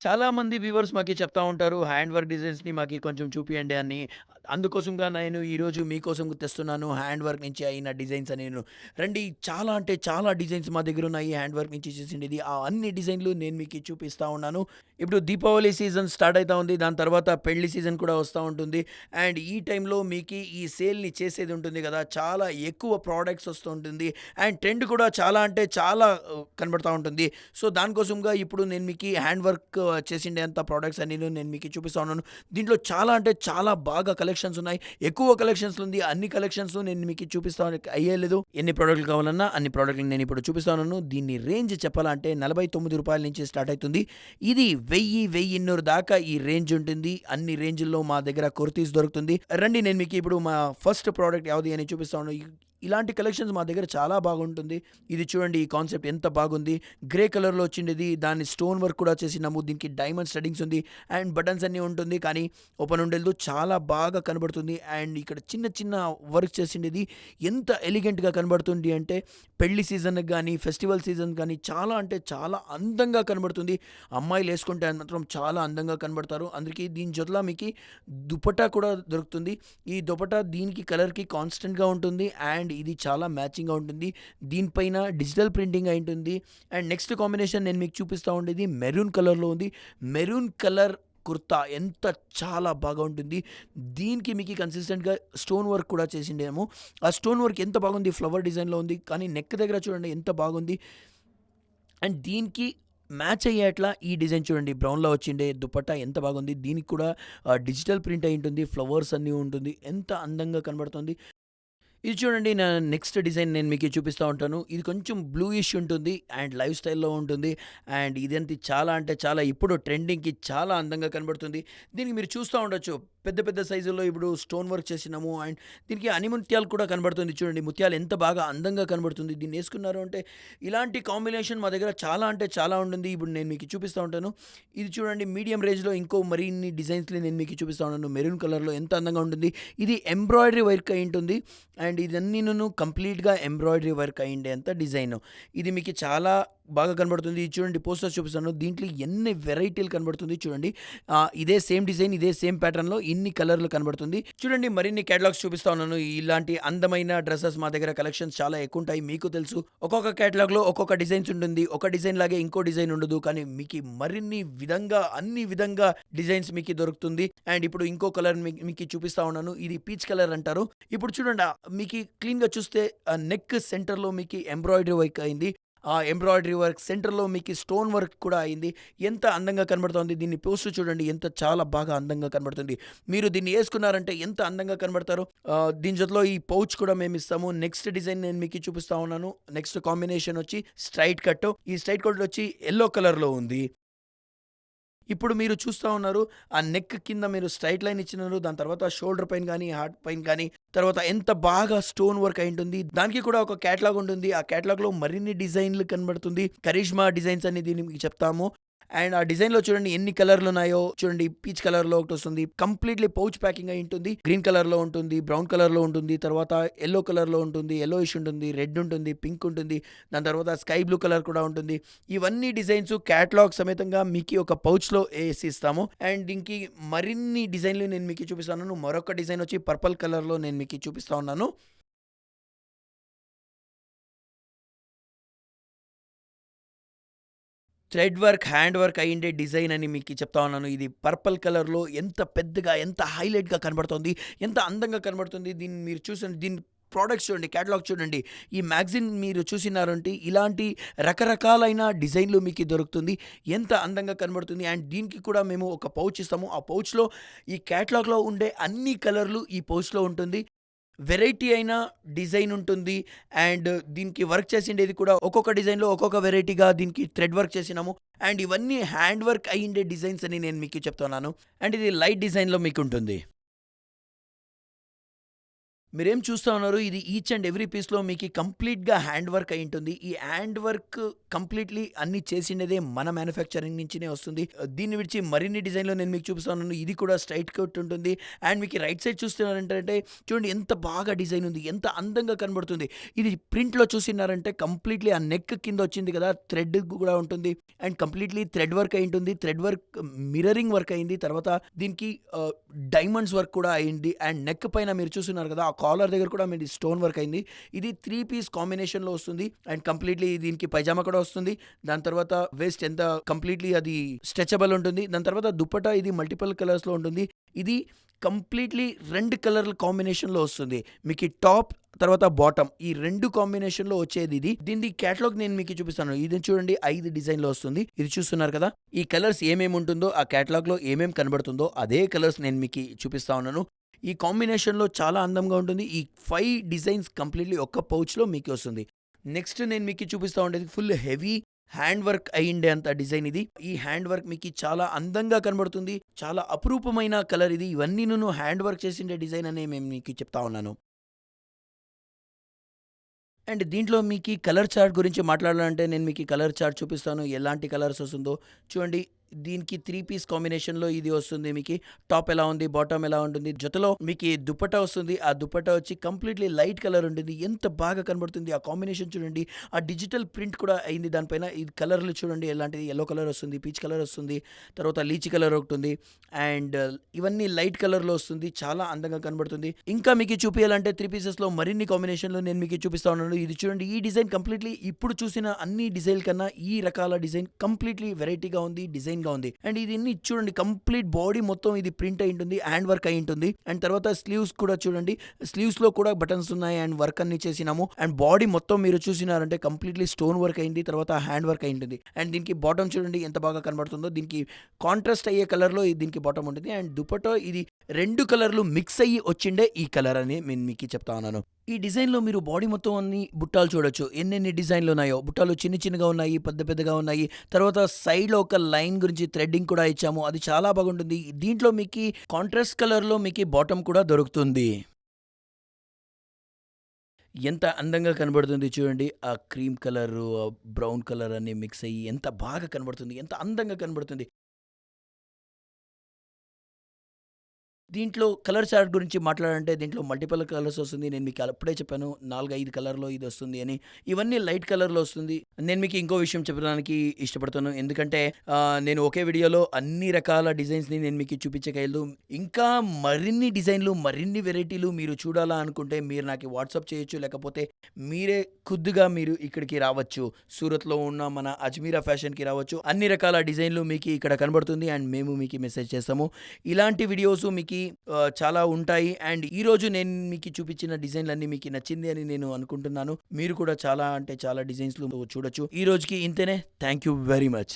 చాలామంది వ్యూవర్స్ మాకి చెప్తా ఉంటారు. హ్యాండ్ వర్క్ డిజైన్స్‌ని మాకి కొంచెం చూపియండి అని. అందుకోసంగా నేను ఈరోజు మీకోసం తెస్తున్నాను. హ్యాండ్ వర్క్ నుంచి అయిన డిజైన్స్ అని నేను. రండి, చాలా అంటే చాలా డిజైన్స్ మా దగ్గరున్నాయి హ్యాండ్ వర్క్ నుంచి చేసిండిది. ఆ అన్ని డిజైన్‌లు నేను మీకి చూపిస్తా ఉన్నాను. ఇప్పుడు దీపావళి సీజన్ స్టార్ట్ అయితా ఉంది. దాని తర్వాత పెళ్లి సీజన్ కూడా వస్తా ఉంటుంది. అండ్ ఈ టైంలో మీకి ఈ సేల్‌ని చేసేది ఉంటుంది గదా! చాలా ఎక్కువ ప్రొడక్ట్స్ వస్తూ ఉంటుంది. అండ్ ట్రెండ్ కూడా చాలా అంటే చాలా కనబడతా ఉంటుంది. సో, దానికోసంగా ఇప్పుడు నేను మీకి హ్యాండ్ వర్క్ చేసిండేంత ప్రొడక్ట్స్ అన్నీను నేను మీకు చూపిస్తా ఉన్నాను. దీంట్లో చాలా అంటే చాలా బాగా కలెక్షన్స్ ఉన్నాయి. ఎక్కువ కలెక్షన్స్ ఉంది. అన్ని కలెక్షన్స్ నేను మీకు చూపిస్తా అయ్యేలేదు. ఎన్ని ప్రొడక్ట్‌లు కావాలన్నా అన్ని ప్రొడక్ట్‌లు నేను ఇప్పుడు చూపిస్తా ఉన్నాను. దీని రేంజ్ చెప్పాలంటే రూ. 49 నుంచి స్టార్ట్ అయితుంది. ఇది 1000, 1200 దాకా ఈ రేంజ్ ఉంటుంది. అన్ని రేంజ్‌ల్లో మా దగ్గర కుర్తీస్ దొరుకుతుంది. రండి, నేను మీకు ఇప్పుడు మా ఫస్ట్ ప్రొడక్ట్ యావది అని చూపిస్తా ఉన్నాను. ఇలాంటి కలెక్షన్స్ మా దగ్గర చాలా బాగుంటుంది. ఇది చూడండి, ఈ కాన్సెప్ట్ ఎంత బాగుంది. గ్రే కలర్‌లో వచ్చిండిది. దాన్ని స్టోన్ వర్క్ కూడా చేసినాము. దీనికి డైమండ్ స్టడ్డింగ్స్ ఉంది. అండ్ బటన్స్ అన్నీ ఉంటుంది. కానీ ఓపెన్ ఉండలేదు. చాలా బాగా కనబడుతుంది. అండ్ ఇక్కడ చిన్న చిన్న వర్క్ చేసిండిది ఎంత ఎలిగెంట్‌గా కనబడుతుంది అంటే పెళ్లి సీజన్‌కి గానీ, ఫెస్టివల్ సీజన్ గానీ చాలా అంటే చాలా అందంగా కనబడుతుంది. అమ్మాయిలు ఏసుకుంటే మాత్రం చాలా అందంగా కనబడతారు. అందుకే దీని జొతల మీకి దుపట్టా కూడా దొరుకుతుంది. ఈ దుపట్టా దీనికి కలర్‌కి కాన్స్టెంట్‌గా ఉంటుంది. అండ్ ఇది చాలా మ్యాచింగ్‌గా ఉంటుంది. దీనిపైన డిజిటల్ ప్రింటింగ్ అయుంటుంది. అండ్ నెక్స్ట్ కాంబినేషన్ నేను మీకు చూపిస్తా ఉండేది మెరూన్ కలర్‌లో ఉంది. మెరూన్ కలర్ కుర్తా ఎంత చాలా బాగా ఉంటుంది. దీనికి మీకి కన్సిస్టెంట్‌గా స్టోన్ వర్క్ కూడా చేసిండేమో. ఆ స్టోన్ వర్క్ ఎంత బాగుంది, ఫ్లవర్ డిజైన్‌లో ఉంది. కానీ నెక్ దగ్గర చూడండి ఎంత బాగుంది. అండ్ దీనికి మ్యాచ్ అయ్యేట్లా ఈ డిజైన్ చూడండి, బ్రౌన్‌లో వచ్చిండే దుపట్టా ఎంత బాగుంది. దీనికి కూడా డిజిటల్ ప్రింట్ అయ్యుంటుంది. ఫ్లవర్స్ అన్నీ ఉంటుంది. ఎంత అందంగా కనబడుతుంది. ఇది చూడండి, నా నెక్స్ట్ డిజైన్ నేను మీకు చూపిస్తా ఉంటాను. ఇది కొంచెం బ్లూయిష్ ఉంటుంది అండ్ లైఫ్ స్టైల్‌లో ఉంటుంది. అండ్ ఇదంతా చాలా అంటే చాలా ఇప్పుడు ట్రెండింగ్‌కి చాలా అందంగా కనబడుతుంది. దీనికి మీరు చూస్తా ఉండొచ్చు. పెద్ద పెద్ద సైజుల్లో ఇప్పుడు స్టోన్ వర్క్ చేసినాము. అండ్ దీనికి ముత్యాలు కూడా కనబడుతుంది. చూడండి, ముత్యాలు ఎంత బాగా అందంగా కనబడుతుంది. దీన్ని ఏసుకున్నారు అంటే ఇలాంటి కాంబినేషన్ మా దగ్గర చాలా అంటే చాలా ఉంటుంది. ఇప్పుడు నేను మీకు చూపిస్తా ఉంటాను. ఇది చూడండి, మీడియం రేంజ్‌లో ఇంకో మరిన్ని డిజైన్స్‌ని నేను మీకు చూపిస్తా ఉన్నాను. మెరూన్ కలర్‌లో ఎంత అందంగా ఉంటుంది. ఇది ఎంబ్రాయిడరీ వర్క్ అయ్యుంటుంది. అండ్ ఇదన్నీను కంప్లీట్‌గా ఎంబ్రాయిడరీ వర్క్ అయ్యుండేంత డిజైను. ఇది మీకు చాలా బాగా కనబడుతుంది. ఇది చూడండి, పోస్టర్స్ చూపిస్తాను. దీంట్లో ఎన్ని వెరైటీలు కనబడుతుంది చూడండి. ఇదే సేమ్ డిజైన్, ఇదే సేమ్ ప్యాటర్న్‌లో ఇన్ని కలర్‌లు కనబడుతుంది. చూడండి, మరిన్ని కేటలాగ్స్ చూపిస్తా ఉన్నాను. ఇలాంటి అందమైన డ్రెసెస్ మా దగ్గర కలెక్షన్స్ చాలా ఎక్కువుంటాయి. మీకు తెలుసు. ఒక్కొక్క కేటలాగ్‌లో ఒక్కొక్క డిజైన్స్ ఉంటుంది. ఒక డిజైన్ లాగే ఇంకో డిజైన్ ఉండదు. కానీ మీకి మరిన్ని విధంగా, అన్ని విధంగా డిజైన్స్ మీకి దొరుకుతుంది. అండ్ ఇప్పుడు ఇంకో కలర్ మీకి చూపిస్తా ఉన్నాను. ఇది పీచ్ కలర్ అంటారు. ఇప్పుడు చూడండి, మీకి క్లీన్‌గా చూస్తే నెక్ సెంటర్‌లో మీకి ఎంబ్రాయిడరీ వర్క్ అయింది. ఆ ఎంబ్రాయిడరీ వర్క్ సెంటర్‌లో మీకి స్టోన్ వర్క్ కూడా అయింది. ఎంత అందంగా కనబడుతోంది. దీన్ని పోస్టర్ చూడండి, ఎంత చాలా బాగా అందంగా కనబడుతుంది. మీరు దీన్ని యేసుకున్నారంటే ఎంత అందంగా కనబడతారో. దీని జతలో ఈ పౌచ్ కూడా మేమిస్తాము. నెక్స్ట్ డిజైన్ నేను మీకి చూపిస్తా ఉన్నాను. నెక్స్ట్ కాంబినేషన్ వచ్చి స్ట్రెయిట్ కట్. ఈ స్ట్రెయిట్ కట్ వచ్చి యెల్లో కలర్‌లో ఉంది. ఇప్పుడు మీరు చూస్తా ఉన్నారు. ఆ నెక్ కింద మీరు స్ట్రెయిట్ లైన్ ఇచ్చినారు. దాని తర్వాత షోల్డర్ పైన గాని, హార్ట్ పైన గాని, తర్వాత ఎంత బాగా స్టోన్ వర్క్ అయుంటుంది. దానికి కూడా ఒక కేటలాగ్ ఉంటుంది. ఆ కేటలాగ్‌లో మరిన్ని డిజైన్‌లు కనబడుతుంది. కరిష్మా డిజైన్స్ అని దీన్ని మీకు చెప్తాము. అండ్ ఆ డిజైన్‌లో చూడండి ఎన్ని కలర్‌లున్నాయో. చూడండి, పీచ్ కలర్‌లో ఒకటొస్తుంది. కంప్లీట్‌లీ పౌచ్ ప్యాకింగ్ అయ్యుంటుంది. గ్రీన్ కలర్‌లో ఉంటుంది. బ్రౌన్ కలర్‌లో ఉంటుంది. తర్వాత యెల్లో కలర్‌లో ఉంటుంది. యెల్లోయిష్ ఉంటుంది. రెడ్ ఉంటుంది. పింక్ ఉంటుంది. దాని తర్వాత స్కై బ్లూ కలర్ కూడా ఉంటుంది. ఇవన్నీ డిజైన్స్ కేటలాగ్ సమేతంగా మీకి ఒక పౌచ్‌లో ఏసి ఇస్తాము. అండ్ దీనికి మరిన్ని డిజైన్‌లు నేను మీకు చూపిస్తాను. మరొక డిజైన్ వచ్చి పర్పుల్ కలర్‌లో నేను మీకు చూపిస్తా ఉన్నాను. థ్రెడ్ వర్క్, హ్యాండ్ వర్క్ అయ్యుండే డిజైన్ అని మీకు చెప్తా ఉన్నాను. ఇది పర్పుల్ కలర్‌లో ఎంత పెద్దగా, ఎంత హైలైట్‌గా కనబడుతోంది. ఎంత అందంగా కనబడుతుంది. దీన్ని మీరు చూసండి. దీని ప్రొడక్ట్స్ చూడండి, కేటలాగ్ చూడండి. ఈ మ్యాగజైన్ మీరు చూసినారంటే ఇలాంటి రకరకాలైన డిజైన్‌లు మీకు దొరుకుతుంది. ఎంత అందంగా కనబడుతుంది. అండ్ దీనికి కూడా మేము ఒక పౌచ్ ఇస్తాము. ఆ పౌచ్‌లో ఈ కేటలాగ్‌లో ఉండే అన్ని కలర్‌లు ఈ పౌచ్‌లో ఉంటుంది. వెరైటీ అయిన డిజైన్ ఉంటుంది. అండ్ దీనికి వర్క్ చేసిండేది కూడా ఒక్కొక్క డిజైన్‌లో ఒక్కొక్క వెరైటీగా దీనికి థ్రెడ్ వర్క్ చేసినాము. అండ్ ఇవన్నీ హ్యాండ్ వర్క్ అయ్యుండే డిజైన్స్ అని నేను మీకు చెప్తున్నాను. అండ్ ఇది లైట్ డిజైన్‌లో మీకుంటుంది. మీరేం చూస్తా ఉన్నారు ఇది ఈచ్ అండ్ ఎవ్రీ పీస్‌లో మీకి కంప్లీట్‌గా హ్యాండ్ వర్క్ అయ్యుంటుంది. ఈ హ్యాండ్ వర్క్ కంప్లీట్‌లీ అన్నీ చేసిండేదే మన మ్యానుఫ్యాక్చరింగ్ నుంచినే వస్తుంది. దీన్ని విడిచి మరిన్ని డిజైన్‌లో నేను మీకు చూపిస్తా ఉన్నాను. ఇది కూడా స్ట్రెయిట్ కట్ ఉంటుంది. అండ్ మీకు రైట్ సైడ్ చూస్తున్నారంటే చూడండి ఎంత బాగా డిజైన్ ఉంది. ఎంత అందంగా కనబడుతుంది. ఇది ప్రింట్‌లో చూసినారంటే కంప్లీట్‌లీ ఆ నెక్ కింద వచ్చింది కదా! థ్రెడ్ కూడా ఉంటుంది. అండ్ కంప్లీట్‌లీ థ్రెడ్ వర్క్ అయ్యుంటుంది. థ్రెడ్ వర్క్ మిర్రరింగ్ వర్క్ అయింది. తర్వాత దీనికి డైమండ్స్ వర్క్ కూడా అయింది. అండ్ నెక్ పైన మీరు చూస్తున్నారు కదా! ఆ కాలర్ దగ్గర కూడా మీది స్టోన్ వర్క్ అయింది. ఇది 3 పీస్ కాంబినేషన్‌లో వస్తుంది. అండ్ కంప్లీట్‌లీ దీనికి పైజామా కూడా వస్తుంది. దాని తర్వాత వేస్ట్ ఎంత కంప్లీట్‌లీ అది స్ట్రెచబుల్ ఉంటుంది. దాని తర్వాత దుపట్టా ఇది మల్టిపుల్ కలర్స్‌లో ఉంటుంది. ఇది కంప్లీట్‌లీ 2 కలర్ల కాంబినేషన్‌లో వస్తుంది. మీకి టాప్ తర్వాత బాటమ్ ఈ 2 కాంబినేషన్‌లో వచ్చేది ఇది. దీనిది కేటలాగ్ నేను మీకు చూపిస్తాను. ఇది చూడండి 5 డిజైన్‌లో వస్తుంది. ఇది చూస్తున్నారు కదా! ఈ కలర్స్ ఏమేమి ఉంటుందో ఆ కేటలాగ్‌లో ఏమేమి కనబడుతుందో అదే కలర్స్ నేను మీకి చూపిస్తా ఉన్నాను. ఈ కాంబినేషన్‌లో చాలా అందంగా ఉంటుంది. ఈ 5 డిజైన్స్ కంప్లీట్‌లీ ఒక్క పౌచ్‌లో మీకు వస్తుంది. నెక్స్ట్ నేను మీకు చూపిస్తా ఉండేది ఫుల్ హెవీ హ్యాండ్ వర్క్ అయ్యుండేంత డిజైన్ ఇది. ఈ హ్యాండ్ వర్క్ మీకి చాలా అందంగా కనబడుతుంది. చాలా అపురూపమైన కలర్ ఇది. ఇవన్నీను హ్యాండ్ వర్క్ చేసిండే డిజైన్ అనే నేను మీకు చెప్తా ఉన్నాను. అండ్ దీంట్లో మీకీ కలర్ చార్ట్ గురించి మాట్లాడాలంటే నేను మీకీ కలర్ చార్ట్ చూపిస్తాను. ఎలాంటి కలర్స్ వస్తుందో. చూడండి దీనికి 3 పీస్ కాంబినేషన్‌లో ఇది వస్తుంది మీకి. టాప్ ఎలా ఉంది, బాటమ్ ఎలా ఉంటుంది. జతలో మీకి దుపట్టా వస్తుంది. ఆ దుపట్టా వచ్చి కంప్లీట్‌లీ లైట్ కలర్ ఉంటుంది. ఎంత బాగా కనబడుతుంది. ఆ కాంబినేషన్ చూడండి. ఆ డిజిటల్ ప్రింట్ కూడా అయింది దానిపైన. ఇది కలర్‌లు చూడండి ఎలాంటిది యెల్లో కలర్ వస్తుంది, పీచ్ కలర్ వస్తుంది. తర్వాత లీచీ కలర్ ఒకటుంది. అండ్ ఇవన్నీ లైట్ కలర్‌లో వస్తుంది. చాలా అందంగా కనబడుతుంది. ఇంకా మీకి చూపియాలంటే 3 పీసెస్‌లో మరిన్ని కాంబినేషన్‌లో నేను మీకి చూపిస్తా ఉన్నాను. ఇది చూడండి ఈ డిజైన్ కంప్లీట్‌లీ ఇప్పుడు చూసిన అన్ని డిజైన్‌ల కన్నా ఈ రకాల డిజైన్ కంప్లీట్‌లీ వెరైటీగా ఉంది. డిజైన్‌గా ఉంది. అండ్ దీన్ని చూడండి కంప్లీట్ బాడీ మొత్తం ఇది ప్రింట్ అయి ఉంటుంది. హ్యాండ్ వర్క్ అయి ఉంటుంది. అండ్ తర్వాత స్లీవ్స్ కూడా చూడండి. స్లీవ్స్‌లో కూడా బటన్స్ ఉన్నాయి. అండ్ వర్క్ అన్ని చేసినాము. అండ్ బాడీ మొత్తం మీరు చూసినారంటే కంప్లీట్‌లీ స్టోన్ వర్క్ అయింది. తర్వాత హ్యాండ్ వర్క్ అయి ఉంటుంది. అండ్ దీనికి బాటమ్ చూడండి ఎంత బాగా కనబడుతుందో. దీనికి కాంట్రాస్ట్ అయ్యే కలర్‌లో దీనికి బాటమ్ ఉంటుంది. అండ్ దుపట్టా ఇది 2 కలర్‌లు మిక్స్ అయ్యి వచ్చిండే ఈ కలర్ అని నేను మీకి చెప్తా ఉన్నాను. ఈ డిజైన్‌లో మీరు బాడీ మొత్తం అన్ని బుట్టాలు చూడొచ్చు. ఎన్నెన్ని డిజైన్‌లు ఉన్నాయో. బుట్టాలు చిన్న చిన్నగా ఉన్నాయి. పెద్ద పెద్దగా ఉన్నాయి. తర్వాత సైడ్‌లో ఒక లైన్ గురించి థ్రెడ్డింగ్ కూడా ఇచ్చాము. అది చాలా బాగుంటుంది. దీంట్లో మీకి కాంట్రాస్ట్ కలర్‌లో మీకి బాటమ్ కూడా దొరుకుతుంది. ఎంత అందంగా కనబడుతుంది చూడండి. ఆ క్రీమ్ కలరు, బ్రౌన్ కలర్ అన్నీ మిక్స్ అయ్యి ఎంత బాగా కనబడుతుంది. ఎంత అందంగా కనబడుతుంది. దీంట్లో కలర్ చార్ట్ గురించి మాట్లాడాలంటే దీంట్లో మల్టిపుల్ కలర్స్ వస్తుంది. నేను మీకు అప్పుడే చెప్పాను 4, 5 కలర్‌లో ఇది వస్తుంది అని. ఇవన్నీ లైట్ కలర్‌లో వస్తుంది. నేను మీకు ఇంకో విషయం చెప్పడానికి ఇష్టపడుతాను. ఎందుకంటే నేను ఒకే వీడియోలో అన్ని రకాల డిజైన్స్‌ని నేను మీకు చూపించగలదు. ఇంకా మరిన్ని డిజైన్‌లు, మరిన్ని వెరైటీలు మీరు చూడాలా అనుకుంటే మీరు నాకు వాట్సాప్ చేయొచ్చు. లేకపోతే మీరే ఖుద్దుగా మీరు ఇక్కడికి రావచ్చు. సూరత్‌లో ఉన్న మన అజ్మీరా ఫ్యాషన్‌కి రావచ్చు. అన్ని రకాల డిజైన్‌లు మీకు ఇక్కడ కనబడుతుంది. అండ్ మేము మీకు మెసేజ్ చేస్తాము. ఇలాంటి వీడియోస్ మీకి చాలా ఉంటాయి. అండ్ ఈరోజు నేను మీకు చూపించిన డిజైన్‌లన్నీ మీకు నచ్చింది అని నేను అనుకుంటున్నాను. మీరు కూడా చాలా అంటే చాలా డిజైన్స్‌లు చూడొచ్చు. ఈ రోజుకి ఇంతేనే. Thank you very much.